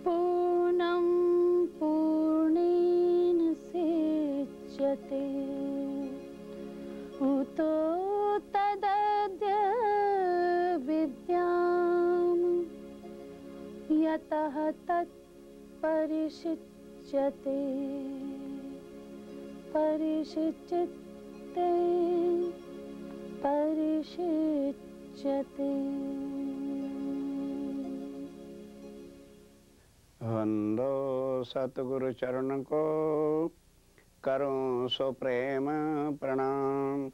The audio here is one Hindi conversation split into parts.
पूर्णं पूर्णेन सेच्यते उतो तदद्य विद्याम् यतः तत् परिशिच्यते परिशिच्यते परिशिच्यते। वंदो सतगुरु चरण को करो सो प्रेम प्रणाम।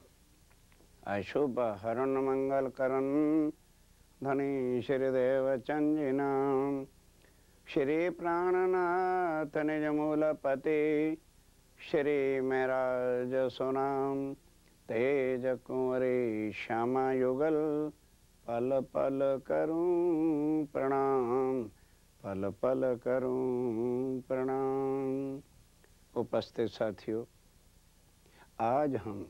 अशुभ हरण मंगल करन धनी श्री देव चंजिनाम। श्री प्राणनाथ निज मूलपति श्री महराज सुनाम। तेज कुंवरी श्यामा युगल पल पल करूं प्रणाम पल पल करूं प्रणाम। उपस्थित साथियों, आज हम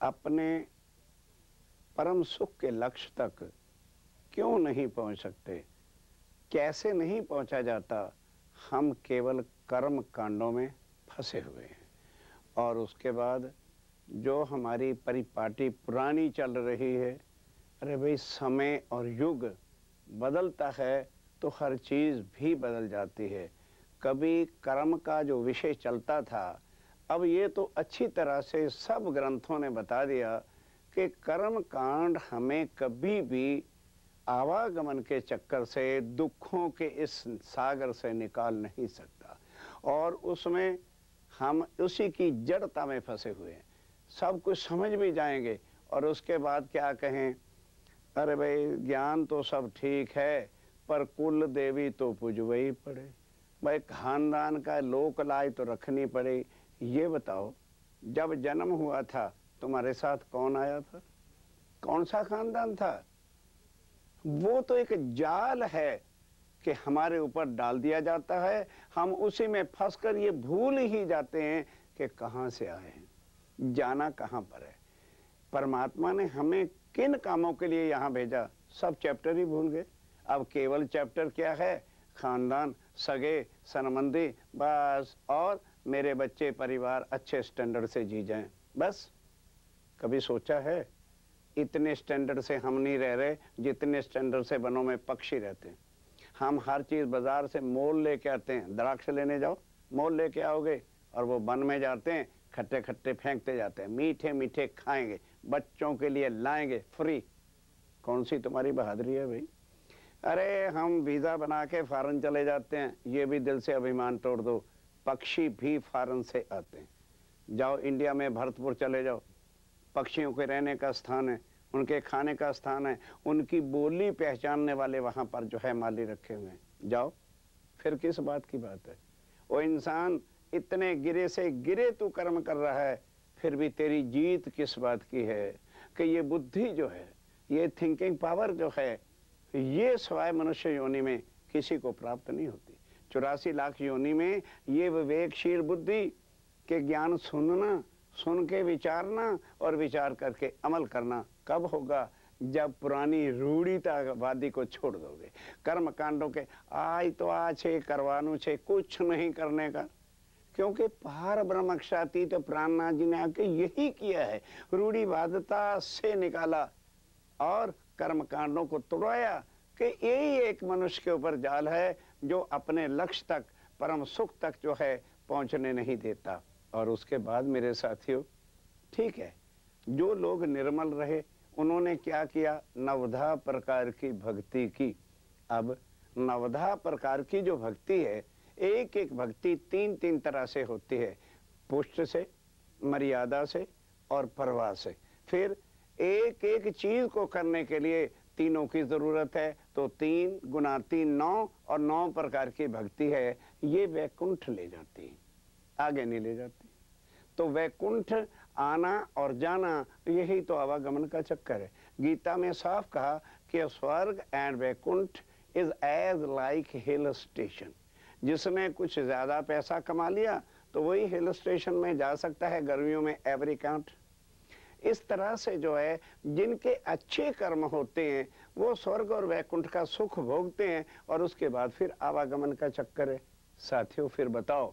अपने परम सुख के लक्ष्य तक क्यों नहीं पहुंच सकते, कैसे नहीं पहुंचा जाता, हम केवल कर्म कांडों में फंसे हुए हैं। और उसके बाद जो हमारी परिपाटी पुरानी चल रही है, अरे भाई समय और युग बदलता है तो हर चीज़ भी बदल जाती है। कभी कर्म का जो विषय चलता था, अब ये तो अच्छी तरह से सब ग्रंथों ने बता दिया कि कर्म कांड हमें कभी भी आवागमन के चक्कर से, दुखों के इस सागर से निकाल नहीं सकता। और उसमें हम उसी की जड़ता में फंसे हुए हैं। सब कुछ समझ भी जाएंगे और उसके बाद क्या कहें, अरे भाई ज्ञान तो सब ठीक है पर कुल देवी तो पूजवई पड़े, भाई खानदान का लोक लाई तो रखनी पड़े। ये बताओ, जब जन्म हुआ था तुम्हारे साथ कौन आया था, कौन सा खानदान था? वो तो एक जाल है कि हमारे ऊपर डाल दिया जाता है, हम उसी में फंसकर ये भूल ही जाते हैं कि कहाँ से आए हैं, जाना कहाँ पर है। परमात्मा ने हमें किन कामों के लिए यहाँ भेजा, सब चैप्टर ही भूल गए। अब केवल चैप्टर क्या है, खानदान, सगे संबंधी, बस, और मेरे बच्चे परिवार अच्छे स्टैंडर्ड से जी जाएं, बस। कभी सोचा है इतने स्टैंडर्ड से हम नहीं रह रहे जितने स्टैंडर्ड से वनों में पक्षी रहते हैं। हम हर चीज़ बाजार से मोल लेके आते हैं। द्राक्ष लेने जाओ, मोल लेके आओगे, और वो वन में जाते हैं, खट्टे खट्टे फेंकते जाते हैं। मीठे मीठे खाएंगे, बच्चों के लिए लाएंगे फ्री। कौन सी तुम्हारी बहादुरी है भाई? अरे हम वीज़ा बना के फॉरेन चले जाते हैं, ये भी दिल से अभिमान तोड़ दो, पक्षी भी फॉरेन से आते हैं। जाओ इंडिया में भरतपुर चले जाओ, पक्षियों के रहने का स्थान है, उनके खाने का स्थान है, उनकी बोली पहचानने वाले वहाँ पर जो है माली रखे हुए हैं। जाओ, फिर किस बात की बात है? वो इंसान इतने गिरे से गिरे तू कर्म कर रहा है, फिर भी तेरी जीत किस बात की है कि ये बुद्धि जो है, ये थिंकिंग पावर जो है, ये सवाए मनुष्य योनि में किसी को प्राप्त नहीं होती। 84 लाख योनि में ये विवेकशील बुद्धि के ज्ञान सुनना, सुन के विचारना और विचार करके अमल करना कब होगा? जब पुरानी रूढ़ितावादी को छोड़ दोगे। कर्म कांडों के आज तो आज है करवानु छे, कुछ नहीं करने का, क्योंकि पार ब्रह्मक्षातीत प्राणनाथ जी ने आके यही किया है, रूढ़िवादता से निकाला और कर्म कांडों को तोड़ाया कि यही एक मनुष्य के ऊपर जाल है जो अपने लक्ष्य तक, परम सुख तक जो है पहुंचने नहीं देता। और उसके बाद मेरे साथियों, ठीक है, जो लोग निर्मल रहे उन्होंने क्या किया, नवधा प्रकार की भक्ति की। अब नवधा प्रकार की जो भक्ति है, एक एक भक्ति तीन तीन तरह से होती है, पुष्ट से, मर्यादा से और परवाह से। फिर एक एक चीज को करने के लिए तीनों की जरूरत है, तो 3 गुना 3 9 और 9 प्रकार की भक्ति है। ये वैकुंठ ले जाती है, आगे नहीं ले जाती। तो वैकुंठ आना और जाना, यही तो आवागमन का चक्कर है। गीता में साफ कहा कि स्वर्ग and Vaikuntha is as like hill station. जिसने कुछ ज्यादा पैसा कमा लिया तो वही हिल स्टेशन में जा सकता है गर्मियों में एवरी काउंट। इस तरह से जो है जिनके अच्छे कर्म होते हैं वो स्वर्ग और वैकुंठ का सुख भोगते हैं और उसके बाद फिर आवागमन का चक्कर है। साथियों फिर बताओ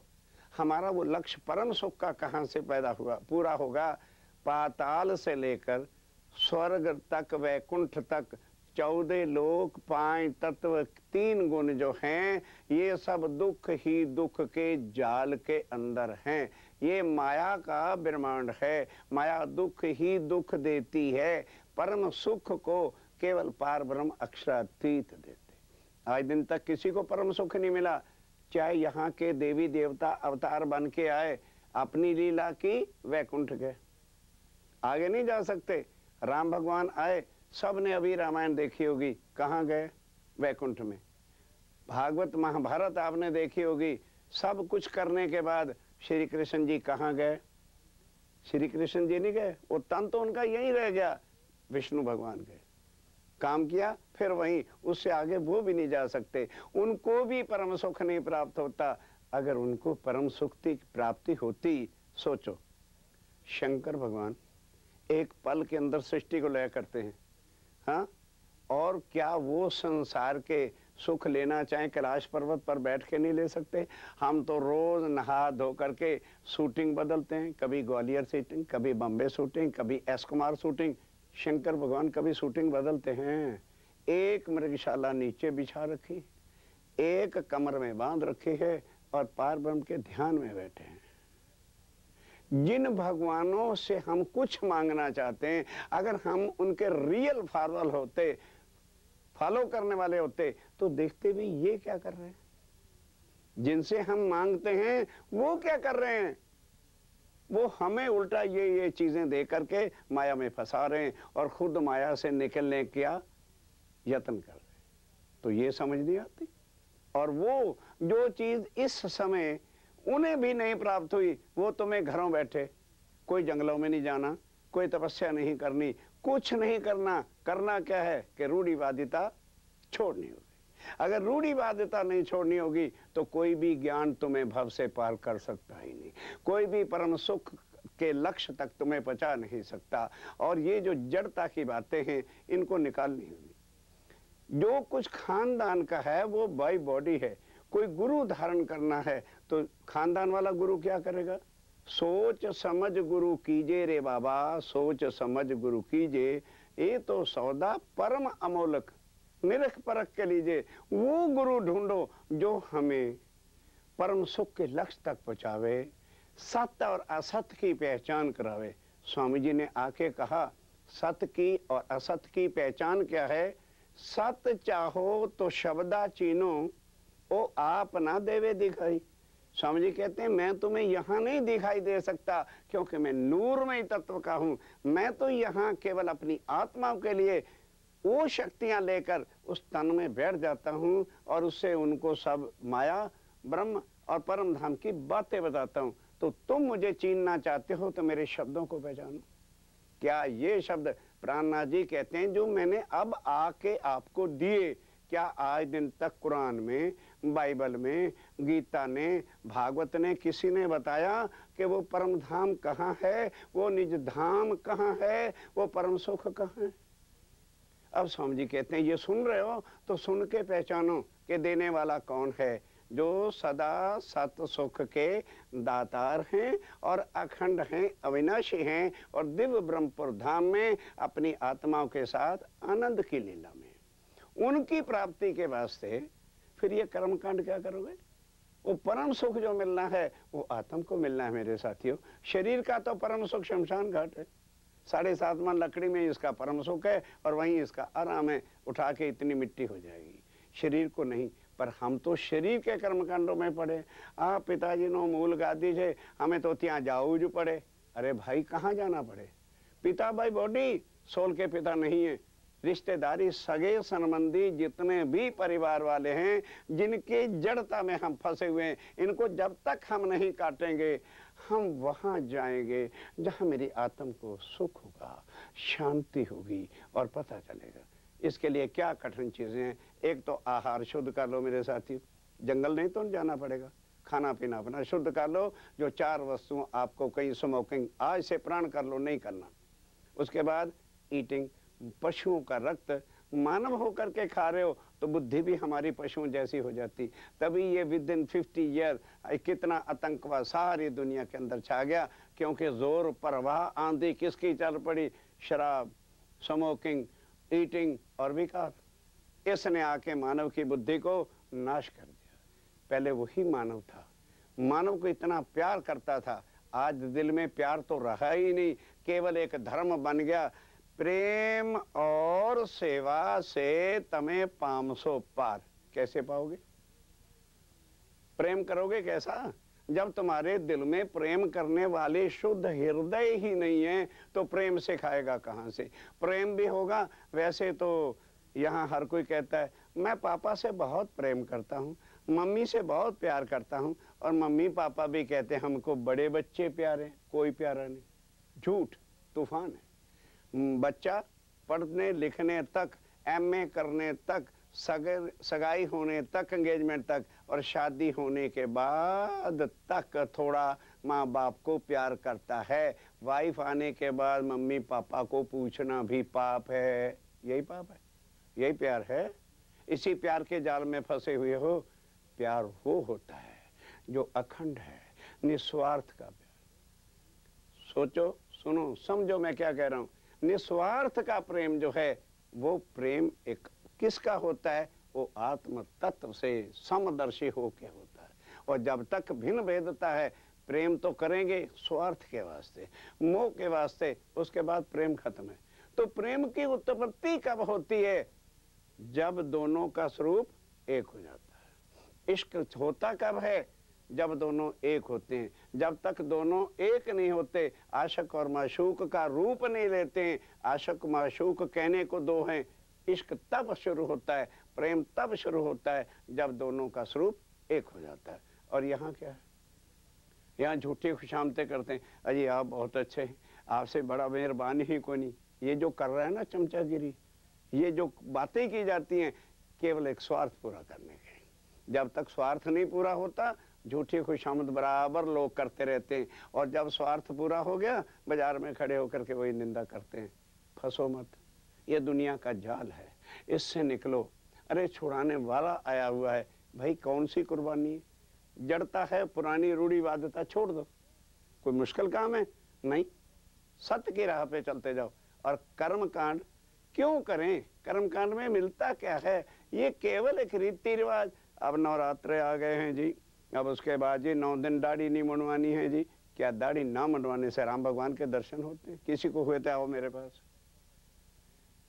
हमारा वो लक्ष्य परम सुख का कहाँ से पैदा हुआ पूरा होगा? पाताल से लेकर स्वर्ग तक, वैकुंठ तक 14 लोक, 5 तत्व, 3 गुण जो हैं ये सब दुख ही दुख के जाल के अंदर हैं। ये माया का ब्रह्मांड है। माया दुख ही दुख देती है। परम सुख को केवल पार ब्रह्म अक्षरातीत देते। आज दिन तक किसी को परम सुख नहीं मिला। चाहे यहाँ के देवी देवता अवतार बन के आए, अपनी लीला की, वैकुंठ गए, आगे नहीं जा सकते। राम भगवान आए, सब ने अभी रामायण देखी होगी, कहाँ गए? वैकुंठ में। भागवत महाभारत आपने देखी होगी, सब कुछ करने के बाद श्री कृष्ण जी कहाँ गए? श्री कृष्ण जी नहीं गए, वो तन तो उनका यहीं रह गया। विष्णु भगवान गए, काम किया, फिर वहीं, उससे आगे वो भी नहीं जा सकते। उनको भी परम सुख नहीं प्राप्त होता। अगर उनको परम सुख की प्राप्ति होती, सोचो शंकर भगवान एक पल के अंदर सृष्टि को लय करते हैं, हाँ, और क्या वो संसार के सुख लेना चाहें कैलाश पर्वत पर बैठ के नहीं ले सकते? हम तो रोज नहा धो करके शूटिंग बदलते हैं, कभी ग्वालियर शूटिंग, कभी बम्बे शूटिंग, कभी एस कुमार शूटिंग। शंकर भगवान कभी शूटिंग बदलते हैं? एक मृगशाला नीचे बिछा रखी, एक कमर में बांध रखी है और पार ब्रह्म के ध्यान में बैठे हैं। जिन भगवानों से हम कुछ मांगना चाहते हैं, अगर हम उनके रियल फॉलोअर होते, फॉलो करने वाले होते, तो देखते भी ये क्या कर रहे हैं। जिनसे हम मांगते हैं वो क्या कर रहे हैं? वो हमें उल्टा ये चीजें दे करके माया में फंसा रहे हैं और खुद माया से निकलने का यत्न कर रहे हैं। तो ये समझ नहीं आती। और वो जो चीज इस समय उन्हें भी नहीं प्राप्त हुई, वो तुम्हें घरों बैठे, कोई जंगलों में नहीं जाना, कोई तपस्या नहीं करनी, कुछ नहीं करना। करना क्या है कि रूढ़िवादिता छोड़नी होगी। अगर रूढ़िवादिता नहीं छोड़नी होगी तो कोई भी ज्ञान तुम्हें भव से पार कर सकता ही नहीं। कोई भी परम सुख के लक्ष्य तक तुम्हें पहुंचा नहीं सकता। और ये जो जड़ता की बातें हैं, इनको निकालनी होगी। जो कुछ खानदान का है वो बाई बॉडी है। कोई गुरु धारण करना है तो खानदान वाला गुरु क्या करेगा? सोच समझ गुरु कीजे रे बाबा, सोच समझ गुरु कीजे, ये तो सौदा परम अमोलक, निरख परख के लीजिए। वो गुरु ढूंढो जो हमें परम सुख के लक्ष्य तक पहुंचावे, सत्य और असत्य की पहचान करावे। स्वामी जी ने आके कहा, सत्य की और असत्य की पहचान क्या है? सत्य चाहो तो शब्दा चीनो, ओ आप ना देवे दिखाई। स्वामी जी कहते हैं मैं तुम्हें यहाँ नहीं दिखाई दे सकता क्योंकि मैं नूरमय तत्व का हूँ। मैं तो यहाँ केवल अपनी आत्मा के लिए वो शक्तियां लेकर उस तन में बैठ जाता हूँ और उससे उनको सब माया, ब्रह्म और परम धाम की बातें बताता हूँ। तो तुम मुझे चीनना चाहते हो तो मेरे शब्दों को पहचानो। क्या ये शब्द प्राणनाथ जी कहते हैं जो मैंने अब आके आपको दिए, क्या आज दिन तक कुरान में, बाइबल में, गीता ने, भागवत ने किसी ने बताया कि वो परम धाम कहाँ है, वो निज धाम कहाँ है, वो परम सुख कहाँ है? अब स्वामी जी कहते हैं ये सुन रहे हो तो सुन के पहचानो कि देने वाला कौन है, जो सदा सत सुख के दातार हैं और अखंड हैं, अविनाशी हैं और दिव्य ब्रह्मपुर धाम में अपनी आत्माओं के साथ आनंद की लीला में। उनकी प्राप्ति के वास्ते फिर ये कर्मकांड क्या करोगे? वो परम सुख जो मिलना है वो आत्म को मिलना है मेरे साथियों। शरीर का तो परम सुख शमशान घाट है, 7.5 मन लकड़ी में इसका परम सुख है और वहीं इसका आराम है, उठा के इतनी मिट्टी हो जाएगी। शरीर को नहीं। पर हम तो शरीर के कर्मकांडों में पड़े। आप पिताजी नो मूल गादी छे, हमें तो त्या जाऊ ज पड़े। अरे भाई कहाँ जाना पड़े? पिता बाई बॉडी, सोल के पिता नहीं है। रिश्तेदारी, सगे संबंधी जितने भी परिवार वाले हैं जिनके जड़ता में हम फंसे हुए हैं, इनको जब तक हम नहीं काटेंगे हम वहां जाएंगे जहां मेरी आत्म को सुख होगा, शांति होगी और पता चलेगा। इसके लिए क्या कठिन चीजें हैं? एक तो आहार शुद्ध कर लो मेरे साथी, जंगल नहीं तो जाना पड़ेगा। खाना पीना अपना शुद्ध कर लो। जो 4 वस्तुओं आपको, कहीं स्मोकिंग आज से प्रण कर लो नहीं करना, उसके बाद ईटिंग, पशुओं का रक्त मानव होकर के खा रहे हो तो बुद्धि भी हमारी पशुओं जैसी हो जाती। तभी ये विद इन 50 ईयर कितना आतंकवाद सारी दुनिया के अंदर छा गया, क्योंकि जोर परवाह आंधी किसकी चल पड़ी? शराब, स्मोकिंग, ईटिंग और विकार। इसने आके मानव की बुद्धि को नाश कर दिया। पहले वही मानव था, मानव को इतना प्यार करता था, आज दिल में प्यार तो रहा ही नहीं, केवल एक धर्म बन गया। प्रेम और सेवा से तमें 500 पार। कैसे पाओगे? प्रेम करोगे कैसा? जब तुम्हारे दिल में प्रेम करने वाले शुद्ध हृदय ही नहीं है तो प्रेम सिखाएगा कहाँ से? प्रेम भी होगा। वैसे तो यहाँ हर कोई कहता है मैं पापा से बहुत प्रेम करता हूँ, मम्मी से बहुत प्यार करता हूँ, और मम्मी पापा भी कहते हैं हमको बड़े बच्चे प्यारे। कोई प्यारा नहीं, झूठ, तूफान है। बच्चा पढ़ने लिखने तक, एमए करने तक, सगाई होने तक, एंगेजमेंट तक, और शादी होने के बाद तक थोड़ा माँ बाप को प्यार करता है। वाइफ आने के बाद मम्मी पापा को पूछना भी पाप है। यही पाप है, यही प्यार है। इसी प्यार के जाल में फंसे हुए हो। प्यार वो होता है जो अखंड है, निस्वार्थ का प्यार। सोचो, सुनो, समझो मैं क्या कह रहा हूँ। निस्वार्थ का प्रेम जो है वो प्रेम एक किसका होता है? वो आत्म तत्व से समदर्शी होके होता है। और जब तक भिन्न भेदता है, प्रेम तो करेंगे स्वार्थ के वास्ते, मोह के वास्ते, उसके बाद प्रेम खत्म है। तो प्रेम की उत्पत्ति कब होती है? जब दोनों का स्वरूप एक हो जाता है। इश्क होता कब है? जब दोनों एक होते हैं। जब तक दोनों एक नहीं होते, आशिक और माशूक का रूप नहीं लेते हैं, आशिक माशूक कहने को दो हैं, इश्क तब शुरू होता है, प्रेम तब शुरू होता है जब दोनों का स्वरूप एक हो जाता है। और यहाँ क्या है? यहाँ झूठी खुशामतें करते हैं, अजी आप बहुत अच्छे हैं, आपसे बड़ा मेहरबानी ही कोई नहीं। ये जो कर रहा है ना चमचागिरी, ये जो बातें की जाती हैं, केवल एक स्वार्थ पूरा करने के। जब तक स्वार्थ नहीं पूरा होता, झूठी खुशामद बराबर लोग करते रहते हैं, और जब स्वार्थ पूरा हो गया, बाजार में खड़े होकर के वही निंदा करते हैं। फंसो मत, ये दुनिया का जाल है, इससे निकलो। अरे छुड़ाने वाला आया हुआ है भाई, कौन सी कुर्बानी? जड़ता है पुरानी रूढ़िवादिता छोड़ दो, कोई मुश्किल काम है नहीं। सत्य की राह पे चलते जाओ। और कर्म कांड क्यों करें? कर्म कांड में मिलता क्या है? ये केवल एक रीति रिवाज। अब नवरात्रे आ गए हैं जी, अब उसके बाद जी 9 दिन दाढ़ी नहीं मुंडवानी है जी। क्या दाढ़ी ना मुंडवाने से राम भगवान के दर्शन होते हैं? किसी को हुए थे? आओ मेरे पास।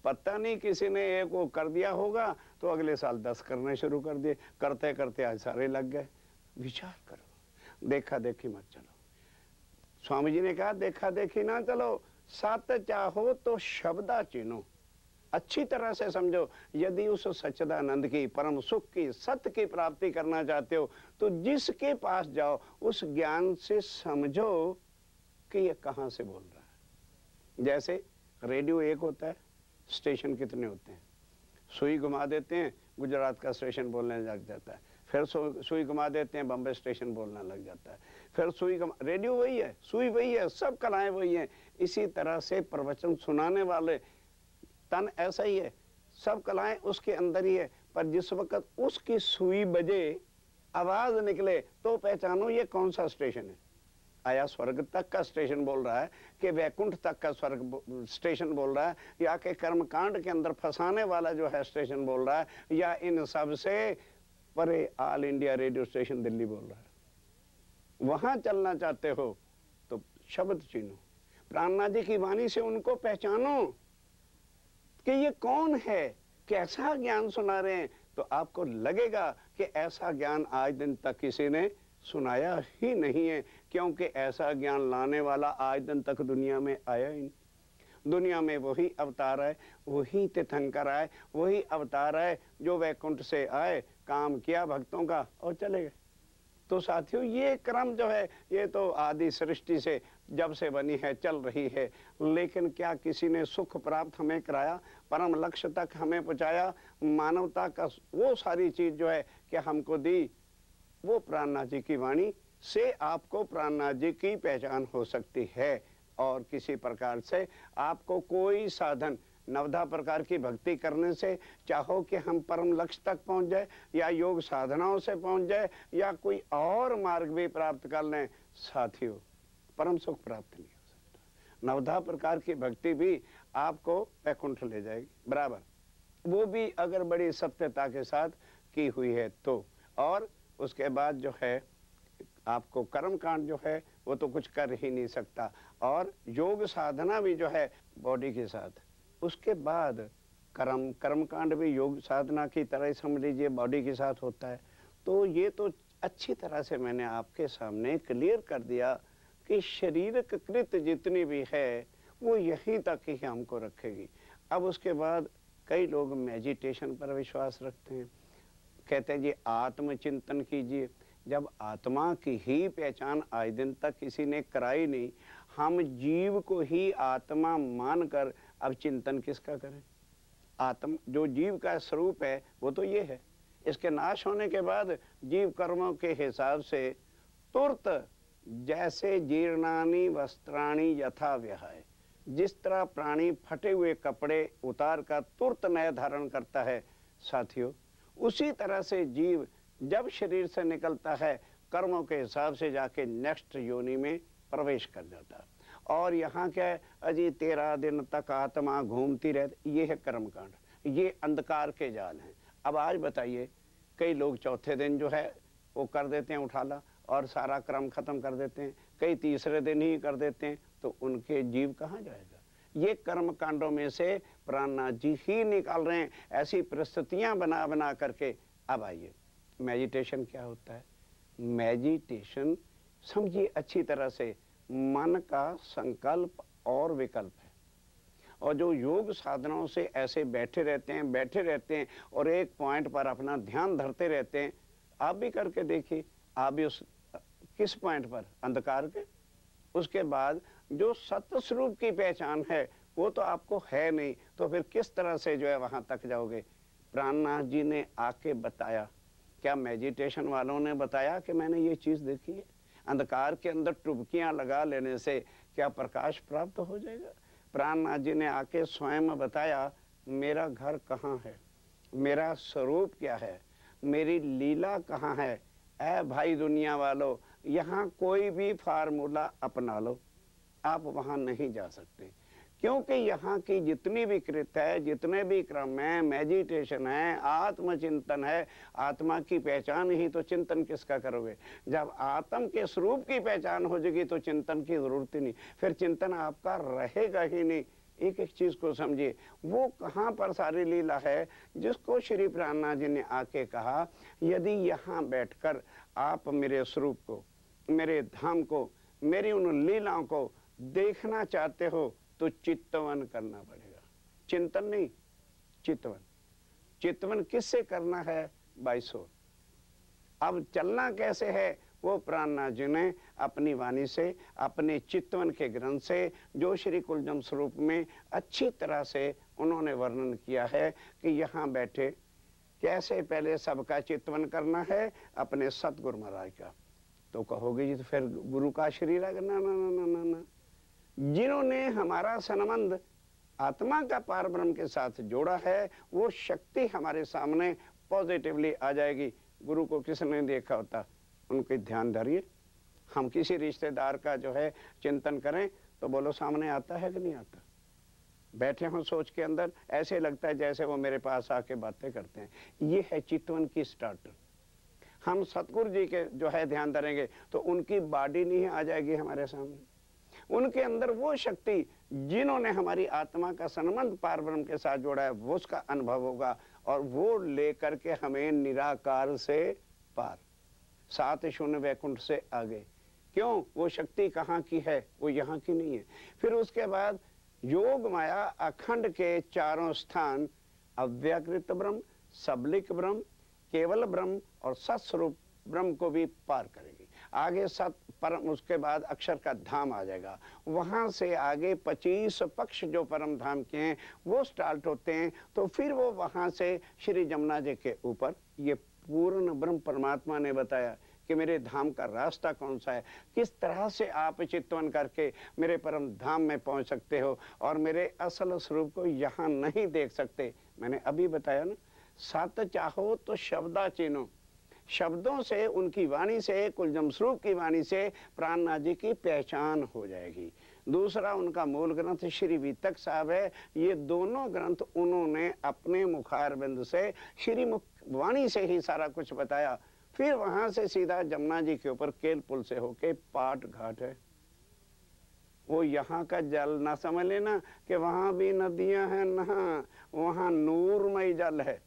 पता नहीं, किसी ने एक वो कर दिया होगा तो अगले साल 10 करने शुरू कर दिए, करते करते आज सारे लग गए। विचार करो, देखा देखी मत चलो। स्वामी जी ने कहा देखा देखी ना चलो, सत्य चाहो तो शब्दा चिन्हो। अच्छी तरह से समझो, यदि उस सच्चिदानंद की, परम सुख की, सत्य की प्राप्ति करना चाहते हो तो जिसके पास जाओ उस ज्ञान से समझो कि ये कहाँ से बोल रहा है। जैसे रेडियो एक होता है, स्टेशन कितने होते हैं? सुई घुमा देते हैं, गुजरात का स्टेशन बोलने लग जाता है, फिर सुई घुमा देते हैं, बम्बे स्टेशन बोलना लग जाता है, फिर सुई घुमा। रेडियो वही है, सुई वही है, सब कलाएं वही हैं। इसी तरह से प्रवचन सुनाने वाले तन ऐसा ही है, सब कलाएं उसके अंदर ही है। पर जिस वक्त उसकी सुई बजे, आवाज निकले, तो पहचानो ये कौन सा स्टेशन है। आया स्वर्ग तक का स्टेशन बोल रहा है कि वैकुंठ तक का स्वर्ग स्टेशन बोल रहा है, या कि कर्मकांड के अंदर फंसाने वाला जो है स्टेशन बोल रहा है, या इन सब से परे all India radio station Delhi बोल रहा है। वहां चलना चाहते हो तो शब्द चीनो, प्राणनाथ जी की वाणी से उनको पहचानो कि ये कौन है, कैसा ज्ञान सुना रहे हैं। तो आपको लगेगा कि ऐसा ज्ञान आज दिन तक किसी ने सुनाया ही नहीं है, क्योंकि ऐसा ज्ञान लाने वाला आज दिन तक दुनिया में आया ही नहीं। दुनिया में वही अवतार है, वही तीर्थंकर आए, वही अवतार है जो वैकुंठ से आए, काम किया भक्तों का और चले गए। तो साथियों, ये क्रम जो है ये तो आदि सृष्टि से जब से बनी है चल रही है। लेकिन क्या किसी ने सुख प्राप्त हमें कराया, परम लक्ष्य तक हमें पहुंचाया, मानवता का वो सारी चीज जो है कि हमको दी, वो प्राणनाथ जी की वाणी से आपको प्राणनाथ जी की पहचान हो सकती है। और किसी प्रकार से आपको कोई साधन नवधा प्रकार की भक्ति करने से, चाहो कि हम परम लक्ष्य तक पहुंच जाए या योग साधनाओं से पहुंच जाए या कोई और मार्ग भी प्राप्त कर लें, साथियों परम सुख प्राप्त नहीं हो सकता। नवधा प्रकार की भक्ति भी आपको वैकुंठ ले जाएगी बराबर, वो भी अगर बड़ी सत्यता के साथ की हुई है तो। और उसके बाद जो है आपको कर्म कांड जो है वो तो कुछ कर ही नहीं सकता, और योग साधना भी जो है बॉडी के साथ। उसके बाद कर्म कांड भी योग साधना की तरह ही समझ लीजिए बॉडी के साथ होता है। तो ये तो अच्छी तरह से मैंने आपके सामने क्लियर कर दिया कि शारीरिक कृत जितनी भी है वो यहीं तक ही हमको रखेगी। अब उसके बाद कई लोग मेडिटेशन पर विश्वास रखते हैं, कहते हैं जी आत्मचिंतन कीजिए। जब आत्मा की ही पहचान आज दिन तक किसी ने कराई नहीं, हम जीव को ही आत्मा मानकर अब चिंतन किसका करें? आत्म जो जीव का स्वरूप है वो तो ये है। इसके नाश होने के बाद जीव कर्मों के हिसाब से तुरंत जैसे जीर्णानि वस्त्राणि यथा विहाय, जिस तरह प्राणी फटे हुए कपड़े उतार कर तुरंत नया धारण करता है साथियों, उसी तरह से जीव जब शरीर से निकलता है कर्मों के हिसाब से जाके नेक्स्ट योनि में प्रवेश कर जाता है। और यहाँ क्या है, अजी 13 दिन तक आत्मा घूमती रहती, ये है कर्म कांड, ये अंधकार के जाल हैं। अब आज बताइए, कई लोग चौथे दिन जो है वो कर देते हैं उठाला और सारा क्रम खत्म कर देते हैं, कई तीसरे दिन ही कर देते हैं, तो उनके जीव कहाँ जाएगा? ये कर्म कांडों में से प्राणनाथ जी ही निकाल रहे हैं, ऐसी परिस्थितियां बना बना करके। अब आइए, मेडिटेशन क्या होता है? मेडिटेशन समझिए अच्छी तरह से, मन का संकल्प और विकल्प है। और जो योग साधनाओं से ऐसे बैठे रहते हैं और एक पॉइंट पर अपना ध्यान धरते रहते हैं, आप भी करके देखिए, आप भी उस किस पॉइंट पर? अंधकार के। उसके बाद जो सत्य स्वरूप की पहचान है वो तो आपको है नहीं, तो फिर किस तरह से जो है वहां तक जाओगे? प्राणनाथ जी ने आके बताया, क्या मेडिटेशन वालों ने बताया कि मैंने ये चीज देखी है? अंधकार के अंदर टुबकियां लगा लेने से क्या प्रकाश प्राप्त हो जाएगा? प्राणनाथ जी ने आके स्वयं बताया, मेरा घर कहाँ है, मेरा स्वरूप क्या है, मेरी लीला कहाँ है। ऐ भाई दुनिया वालों, यहाँ कोई भी फार्मूला अपना लो, आप वहां नहीं जा सकते, क्योंकि यहाँ की जितनी भी कृत है, जितने भी क्रम है, मेडिटेशन है, आत्मचिंतन है, आत्मा की पहचान ही तो चिंतन किसका करोगे? जब आत्म के स्वरूप की पहचान हो जाएगी तो चिंतन की जरूरत ही नहीं, फिर चिंतन आपका रहेगा ही नहीं। एक एक चीज को समझिए, वो कहाँ पर सारी लीला है जिसको श्री प्राणनाथ जी ने आके कहा, यदि यहाँ बैठकर आप मेरे स्वरूप को, मेरे धाम को, मेरी उन लीलाओं को देखना चाहते हो तो चित्तवन करना पड़ेगा। चिंतन नहीं, चित्तवन। चित्तवन किससे करना है? By soul. अब चलना कैसे है? वो प्राणनाथ जी ने अपनी वाणी से, अपने चित्तवन के ग्रंथ से, जो श्री कुलजम स्वरूप में अच्छी तरह से उन्होंने वर्णन किया है कि यहाँ बैठे कैसे पहले सबका चित्तवन करना है, अपने सतगुरु महाराज का। तो कहोगे जी तो फिर गुरु का शरीर है? ना ना ना ना ना, जिन्होंने हमारा संबंध आत्मा का पार ब्रह्म के साथ जोड़ा है, वो शक्ति हमारे सामने पॉजिटिवली आ जाएगी। गुरु को किसने देखा होता? उनके ध्यान धरिए। हम किसी रिश्तेदार का जो है चिंतन करें तो बोलो सामने आता है कि नहीं आता? बैठे हों सोच के अंदर, ऐसे लगता है जैसे वो मेरे पास आके बातें करते हैं। ये है चितवन की स्टार्टर। हम सतगुरु जी के जो है ध्यान धरेंगे तो उनकी बॉडी नहीं आ जाएगी हमारे सामने, उनके अंदर वो शक्ति जिन्होंने हमारी आत्मा का संबंध पार ब्रह्म के साथ जोड़ा है वो उसका अनुभव होगा, और वो लेकर के हमें निराकार से पार, सात शून्य वैकुंठ से आगे। क्यों? वो शक्ति कहाँ की है? वो यहाँ की नहीं है। फिर उसके बाद योग माया अखंड के चारों स्थान, अव्याकृत ब्रह्म, सबलिक ब्रह्म, केवल ब्रह्म और सत्स्वरूप ब्रह्म को भी पार करेगी। आगे सत परम, उसके बाद अक्षर का धाम आ जाएगा। वहां से आगे 25 पक्ष जो परम धाम के हैं वो स्टार्ट होते हैं। तो फिर वो वहां से श्री जमुना जी के ऊपर, ये पूर्ण ब्रह्म परमात्मा ने बताया कि मेरे धाम का रास्ता कौन सा है, किस तरह से आप चितवन करके मेरे परम धाम में पहुंच सकते हो और मेरे असल स्वरूप को यहाँ नहीं देख सकते। मैंने अभी बताया ना, सत चाहो तो शब्दा चिन्हो, शब्दों से, उनकी वाणी से, कुलजम स्वरूप की वाणी से प्राणनाथ जी की पहचान हो जाएगी। दूसरा उनका मूल ग्रंथ श्री वितक साहब है। ये दोनों ग्रंथ उन्होंने अपने मुखारबिंद से श्री मुख वाणी से ही सारा कुछ बताया। फिर वहां से सीधा जमुना जी के ऊपर केल पुल से होके पाट घाट है। वो यहाँ का जल ना समझ लेना कि वहां भी नदियां हैं, ना, वहां नूरमय जल है।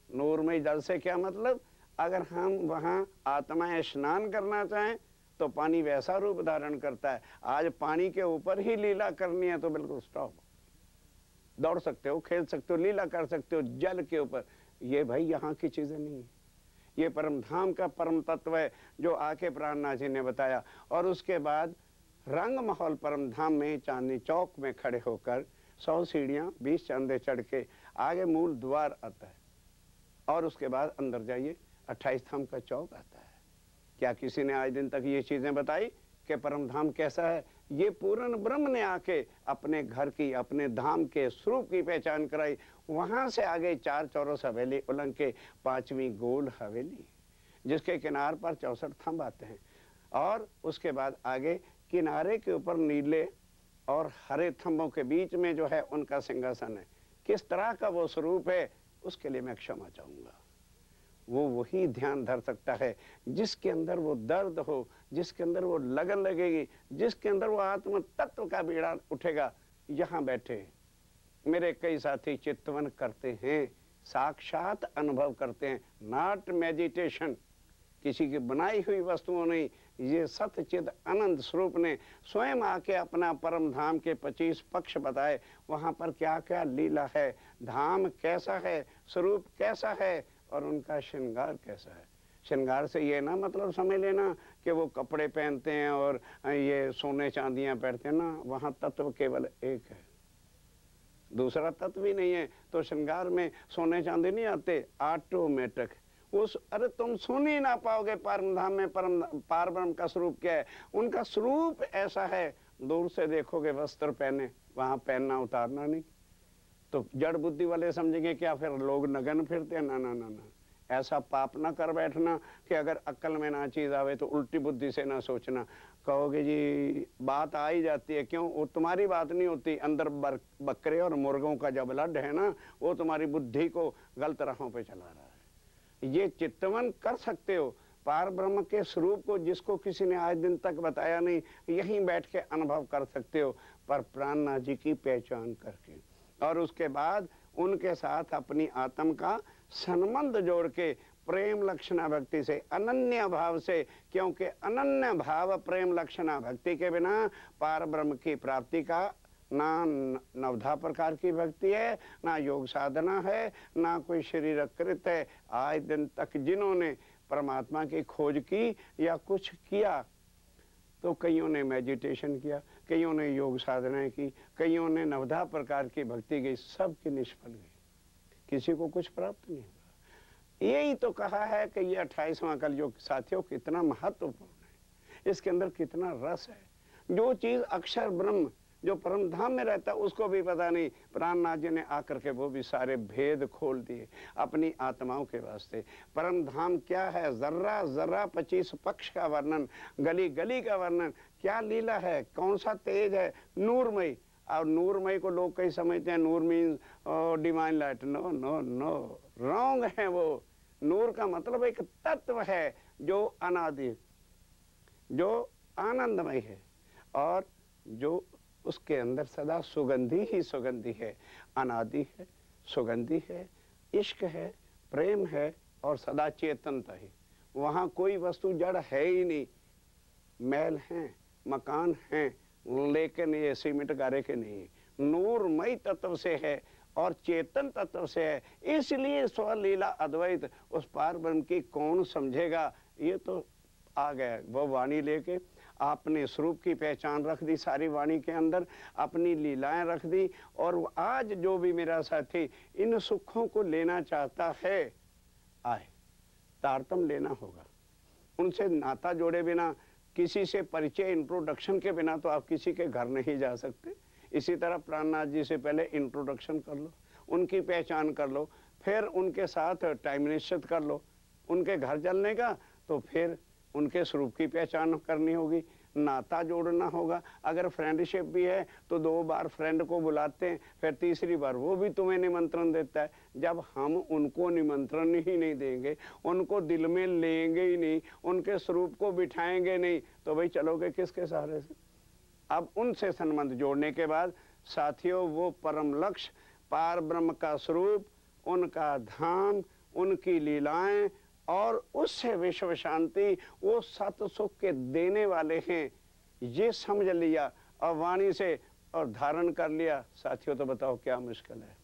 नूरमय जल से क्या मतलब, अगर हम वहां आत्मा स्नान करना चाहें तो पानी वैसा रूप धारण करता है। आज पानी के ऊपर ही लीला करनी है तो बिल्कुल स्टॉप, दौड़ सकते हो, खेल सकते हो, लीला कर सकते हो जल के ऊपर। ये भाई यहाँ की चीजें नहीं है, ये परम धाम का परम तत्व है जो आके प्राणनाथ जी ने बताया। और उसके बाद रंग महल परम धाम में चांदनी चौक में खड़े होकर 100 सीढ़ियां 20 चंदे चढ़ के आगे मूल द्वार आता है और उसके बाद अंदर जाइए 28 धाम का चौक आता है। क्या किसी ने आज दिन तक ये चीजें बताई कि परम धाम कैसा है? ये पूर्ण ब्रह्म ने आके अपने घर की, अपने धाम के स्वरूप की पहचान कराई। वहां से आगे 4 चौरस हवेली उलंग के 5वीं गोल हवेली, जिसके किनार पर 64 थंब आते हैं। और उसके बाद आगे किनारे के ऊपर नीले और हरे थंबों के बीच में जो है उनका सिंहासन है। किस तरह का वो स्वरूप है उसके लिए मैं क्षमा चाहूंगा। वो वही ध्यान धर सकता है जिसके अंदर वो दर्द हो, जिसके अंदर वो लगन लगेगी, जिसके अंदर वो आत्म तत्व का बीड़ा उठेगा। यहाँ बैठे मेरे कई साथी चितवन करते हैं, साक्षात अनुभव करते हैं, नॉट मेडिटेशन, किसी की बनाई हुई वस्तुओं नहीं। ये सतचिद अनंत स्वरूप ने स्वयं आके अपना परम धाम के 25 पक्ष बताए। वहां पर क्या क्या लीला है, धाम कैसा है, स्वरूप कैसा है और उनका श्रृंगार कैसा है। श्रृंगार से ये ना मतलब समझ लेना कि वो कपड़े पहनते हैं और ये सोने चांदियां पहनते हैं ना, वहां तत्व केवल एक है, दूसरा तत्व ही नहीं है। तो श्रृंगार में सोने चांदी नहीं आते, ऑटोमेटिक उस, अरे तुम सुन ही ना पाओगे परम धाम में पार ब्रह्म का स्वरूप क्या है। उनका स्वरूप ऐसा है, दूर से देखोगे वस्त्र पहने, वहां पहनना उतारना नहीं, तो जड़ बुद्धि वाले समझेंगे क्या फिर लोग नगन फिरते हैं। ना ना ना ना, ऐसा पाप ना कर बैठना कि अगर अक्ल में ना चीज आवे तो उल्टी बुद्धि से ना सोचना। कहोगे जी बात आ ही जाती है, क्यों? वो तुम्हारी बात नहीं होती, अंदर बकरे और मुर्गों का जो ब्लड है ना, वो तुम्हारी बुद्धि को गलत राहों पे चला रहा है। ये चित्तवन कर सकते हो पार ब्रह्म के स्वरूप को, जिसको किसी ने आज दिन तक बताया नहीं, यहीं बैठ के अनुभव कर सकते हो पर प्राणनाथ जी की पहचान करके। और उसके बाद उनके साथ अपनी आत्म का संबंध जोड़ के प्रेम लक्षणा भक्ति से, अनन्य भाव से, क्योंकि अनन्य भाव प्रेम लक्षणा भक्ति के बिना पार ब्रह्म की प्राप्ति का ना नवधा प्रकार की भक्ति है, ना योग साधना है, ना कोई शरीर कृत है। आज दिन तक जिन्होंने परमात्मा की खोज की या कुछ किया, तो कईयों ने मेडिटेशन किया, कईयों ने योग साधनाएं की, कईयों ने नवधा प्रकार की भक्ति की, सब की निष्फल गई, किसी को कुछ प्राप्त नहीं हुआ। यही तो कहा है कि ये 28वां कलयुग साथियों कितना महत्वपूर्ण है, इसके अंदर कितना रस है। जो चीज अक्षर ब्रह्म जो परम धाम में रहता है उसको भी पता नहीं, प्राणनाथ जी ने आकर के वो भी सारे भेद खोल दिए अपनी आत्माओं के वास्ते। परम धाम क्या है, जर्रा जर्रा 25 पक्ष का वर्णन, गली गली का वर्णन, क्या लीला है, कौन सा तेज है, नूरमय। और नूरमय को लोग कई समझते हैं नूर means divine light, no no no, wrong है। वो नूर का मतलब एक तत्व है जो अनादि, जो आनंदमय है और जो उसके अंदर सदा सुगंधी ही सुगंधी है, अनादि है, सुगंधी है, इश्क है, प्रेम है और सदा चेतनता ही। वहाँ कोई वस्तु जड़ है ही नहीं, महल हैं, मकान हैं, लेकिन ये सीमेंट गारे के नहीं, नूरमय तत्व से है और चेतन तत्व से है। इसलिए स्वलीला अद्वैत उस पार ब्रह्म की कौन समझेगा। ये तो आ गया वो वाणी लेके, आपने स्वरूप की पहचान रख दी सारी वाणी के अंदर, अपनी लीलाएं रख दी। और आज जो भी मेरा साथी इन सुखों को लेना चाहता है, आए, तारतम लेना होगा। उनसे नाता जोड़े बिना, किसी से परिचय इंट्रोडक्शन के बिना तो आप किसी के घर नहीं जा सकते। इसी तरह प्राणनाथ जी से पहले इंट्रोडक्शन कर लो, उनकी पहचान कर लो, फिर उनके साथ टाइम निश्चित कर लो उनके घर चलने का, तो फिर उनके स्वरूप की पहचान करनी होगी, नाता जोड़ना होगा। अगर फ्रेंडशिप भी है तो 2 बार फ्रेंड को बुलाते हैं, फिर तीसरी बार वो भी तुम्हें निमंत्रण देता है। जब हम उनको निमंत्रण ही नहीं देंगे, उनको दिल में लेंगे ही नहीं, उनके स्वरूप को बिठाएंगे नहीं, तो भाई चलोगे किसके सहारे से। अब उनसे संबंध जोड़ने के बाद साथियों, वो परम लक्ष्य पार ब्रह्म का स्वरूप, उनका धाम, उनकी लीलाएं और उससे विश्व शांति, वो सत सुख के देने वाले हैं, ये समझ लिया और वाणी से और धारण कर लिया। साथियों तो बताओ क्या मुश्किल है।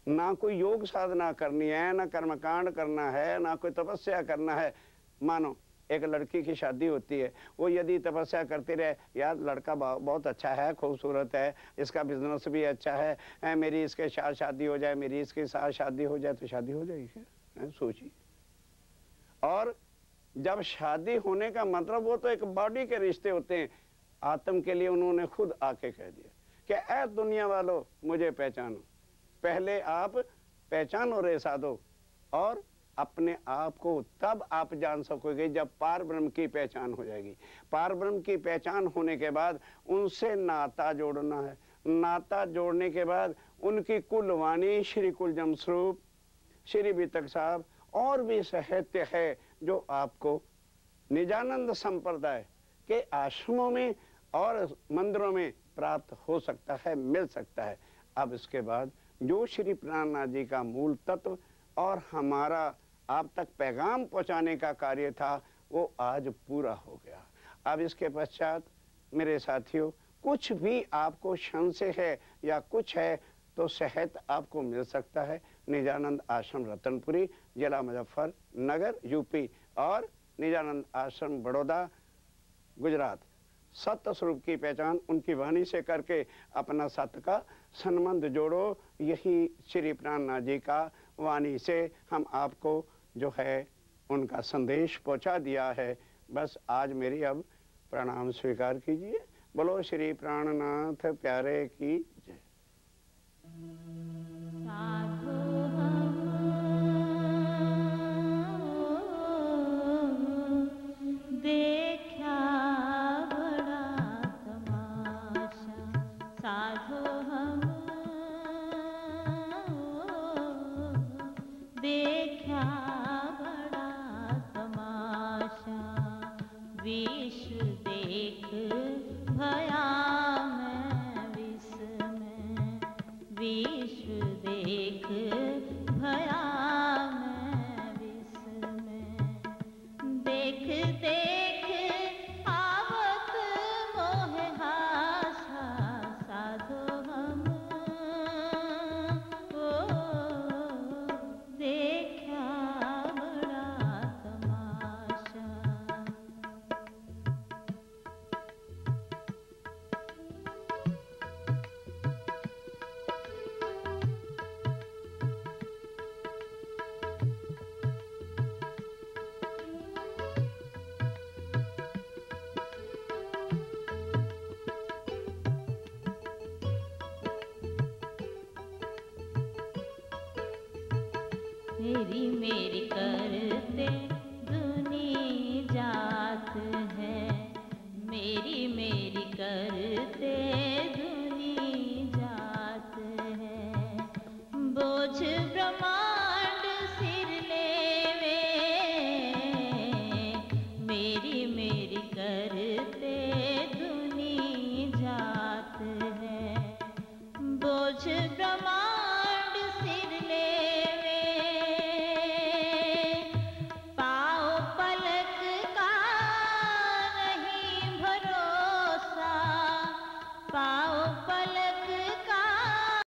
ना कोई योग साधना करनी है, ना कर्मकांड करना है, ना कोई तपस्या करना है। मानो एक लड़की की शादी होती है, वो यदि तपस्या करती रहे, यार लड़का बहुत अच्छा है, खूबसूरत है, इसका बिजनेस भी अच्छा है, मेरी इसके साथ शादी हो जाए, मेरी इसके साथ शादी हो जाए, तो शादी हो जाएगी क्या? सोचिए। और जब शादी होने का मतलब, वो तो एक बॉडी के रिश्ते होते हैं। आत्म के लिए उन्होंने खुद आके कह दिया कि ऐ दुनिया वालों मुझे पहचानो। पहले आप पहचानो रे साधो, और अपने आप को तब आप जान सकोगे जब पार ब्रह्म की पहचान हो जाएगी। पार ब्रह्म की पहचान होने के बाद उनसे नाता जोड़ना है। नाता जोड़ने के बाद उनकी कुलवाणी, श्री कुलजम स्वरूप, श्री बीतक साहब और भी साहित्य है जो आपको निजानंद संप्रदाय के आश्रमों में और मंदिरों में प्राप्त हो सकता है, मिल सकता है। अब इसके बाद जो श्री प्राणनाथ जी का मूल तत्व और हमारा आप तक पैगाम पहुंचाने का कार्य था, वो आज पूरा हो गया। अब इसके पश्चात मेरे साथियों, कुछ भी आपको संशय है या कुछ है तो साहित्य आपको मिल सकता है। निजानंद आश्रम रतनपुरी, जिला मुजफ्फरनगर यूपी, और निजानंद आश्रम बड़ौदा गुजरात। सत्य स्वरूप की पहचान उनकी वाणी से करके अपना सत्य का संबंध जोड़ो। यही श्री प्राणनाथ जी का वाणी से हम आपको जो है उनका संदेश पहुंचा दिया है। बस आज मेरी अब प्रणाम स्वीकार कीजिए। बोलो श्री प्राणनाथ प्यारे की जय। साधु देखा बड़ा तमाशा, साधु हम देखा बड़ा तमाशा, विश्व देख भया मैं विस्मय, विश्व देख भया मैं विस्मय, देख देख आवत मोह हासा, साधु हम देखा बड़ा तमाशा। मेरी मेरी करते दुनी जात है, मेरी मेरी करते दुनी जात है, बोझ ब्रह्मांड सिर लेवे, मेरी मेरी करते दुनी जात है, बोझ